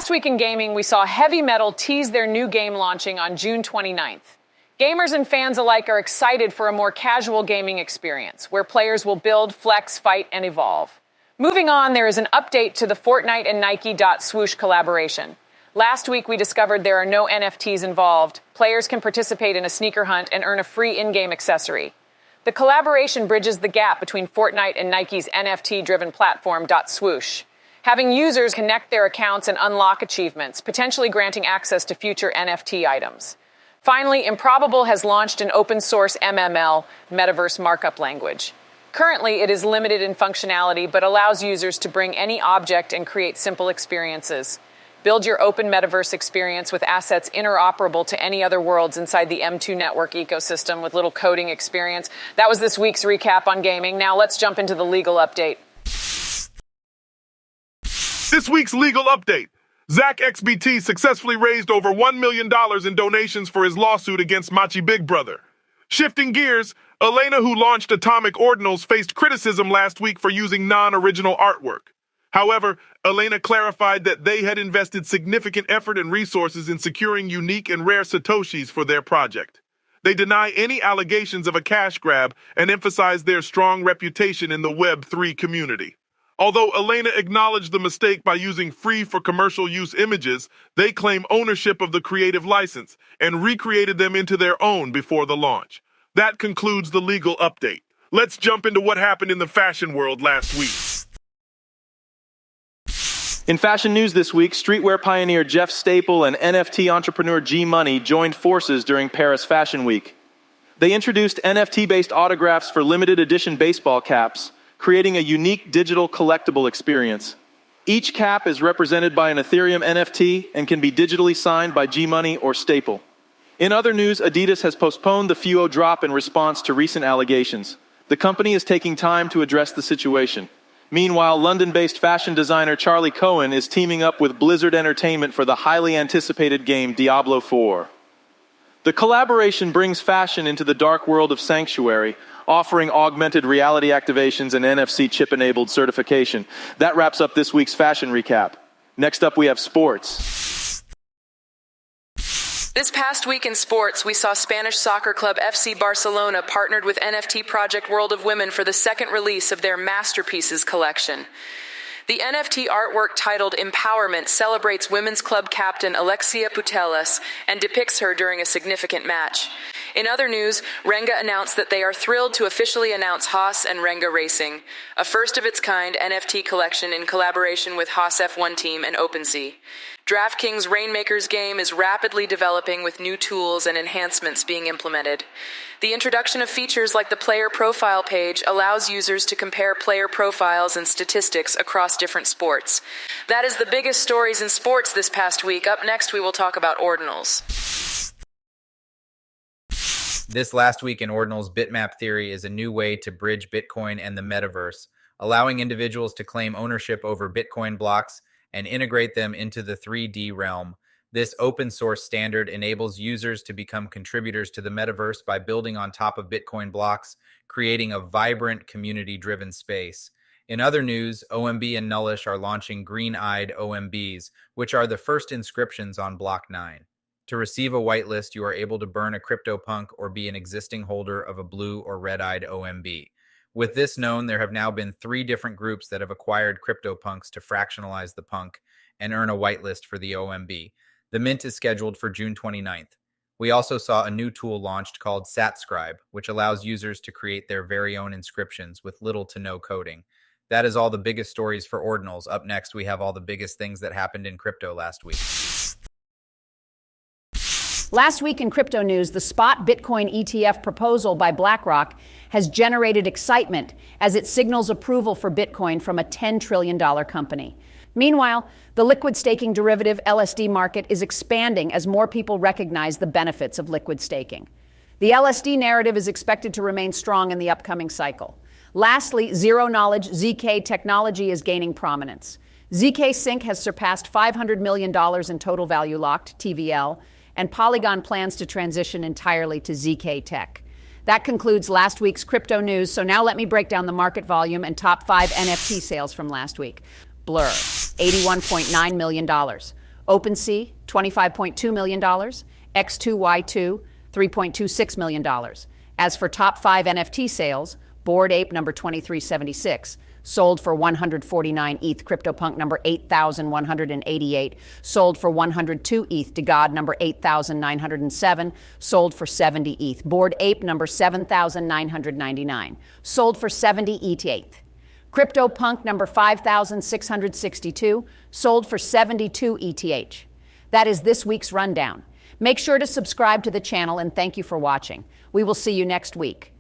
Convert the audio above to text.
Last week in gaming, we saw Heavy Metal tease their new game launching on June 29th. Gamers and fans alike are excited for a more casual gaming experience, where players will build, flex, fight, and evolve. Moving on, there is an update to the Fortnite and Nike .swoosh collaboration. Last week, we discovered there are no NFTs involved. Players can participate in a sneaker hunt and earn a free in-game accessory. The collaboration bridges the gap between Fortnite and Nike's NFT-driven platform .swoosh, having users connect their accounts and unlock achievements, potentially granting access to future NFT items. Finally, Improbable has launched an open-source MML, metaverse markup language. Currently, it is limited in functionality, but allows users to bring any object and create simple experiences. Build your open metaverse experience with assets interoperable to any other worlds inside the M2 network ecosystem with little coding experience. That was this week's recap on gaming. Now let's jump into the legal update. This week's legal update. ZachXBT successfully raised over $1 million in donations for his lawsuit against Machi Big Brother. Shifting gears, Elena, who launched Atomordinals, faced criticism last week for using non-original artwork. However, Elena clarified that they had invested significant effort and resources in securing unique and rare Satoshis for their project. They deny any allegations of a cash grab and emphasize their strong reputation in the Web3 community. Although Elena acknowledged the mistake by using free for commercial use images, they claim ownership of the creative license and recreated them into their own before the launch. That concludes the legal update. Let's jump into what happened in the fashion world last week. In fashion news this week, streetwear pioneer Jeff Staple and NFT entrepreneur Gmoney joined forces during Paris Fashion Week. They introduced NFT-based autographs for limited edition baseball caps, creating a unique digital collectible experience. Each cap is represented by an Ethereum NFT and can be digitally signed by Gmoney or Staple. In other news, Adidas has postponed the Fewo drop in response to recent allegations. The company is taking time to address the situation. Meanwhile, London-based fashion designer Charli Cohen is teaming up with Blizzard Entertainment for the highly anticipated game Diablo 4. The collaboration brings fashion into the dark world of Sanctuary, offering augmented reality activations and NFC chip-enabled certification. That wraps up this week's fashion recap. Next up, we have sports. This past week in sports, we saw Spanish soccer club FC Barcelona partnered with NFT project World of Women for the second release of their Masterpieces collection. The NFT artwork titled Empowerment celebrates women's club captain Alexia Putellas and depicts her during a significant match. In other news, Renga announced that they are thrilled to officially announce Haas and Renga Racing, a first-of-its-kind NFT collection in collaboration with Haas F1 team and OpenSea. Draftkings Reinmakers game is rapidly developing with new tools and enhancements being implemented. The introduction of features like the player profile page allows users to compare player profiles and statistics across different sports. That is the biggest stories in sports this past week. Up next, we will talk about Ordinals. This last week in Ordinals, Bitmap Theory is a new way to bridge Bitcoin and the metaverse, allowing individuals to claim ownership over Bitcoin blocks and integrate them into the 3D realm. This open source standard enables users to become contributors to the metaverse by building on top of Bitcoin blocks, creating a vibrant community-driven space. In other news, OMB and Nullish are launching green-eyed OMBs, which are the first inscriptions on Block 9. To receive a whitelist, you are able to burn a CryptoPunk or be an existing holder of a blue or red-eyed OMB. With this known, there have now been 3 different groups that have acquired CryptoPunks to fractionalize the punk and earn a whitelist for the OMB. The mint is scheduled for June 29th. We also saw a new tool launched called Satscribe, which allows users to create their very own inscriptions with little to no coding. That is all the biggest stories for Ordinals. Up next, we have all the biggest things that happened in crypto last week. Last week in crypto news, the spot Bitcoin ETF proposal by BlackRock has generated excitement as it signals approval for Bitcoin from a $10 trillion company. Meanwhile, the liquid staking derivative LSD market is expanding as more people recognize the benefits of liquid staking. The LSD narrative is expected to remain strong in the upcoming cycle. Lastly, zero-knowledge ZK technology is gaining prominence. ZK Sync has surpassed $500 million in total value locked, TVL, and Polygon plans to transition entirely to ZK Tech. That concludes last week's crypto news, so now let me break down the market volume and top 5 NFT sales from last week. Blur, $81.9 million. OpenSea, $25.2 million. X2Y2, $3.26 million. As for top 5 NFT sales, Bored Ape number 2376 sold for 149 ETH. CryptoPunk number 8,188 sold for 102 ETH. DeGod number 8,907 sold for 70 ETH. Bored Ape number 7,999 sold for 70 ETH. CryptoPunk number 5,662 sold for 72 ETH. That is this week's rundown. Make sure to subscribe to the channel and thank you for watching. We will see you next week.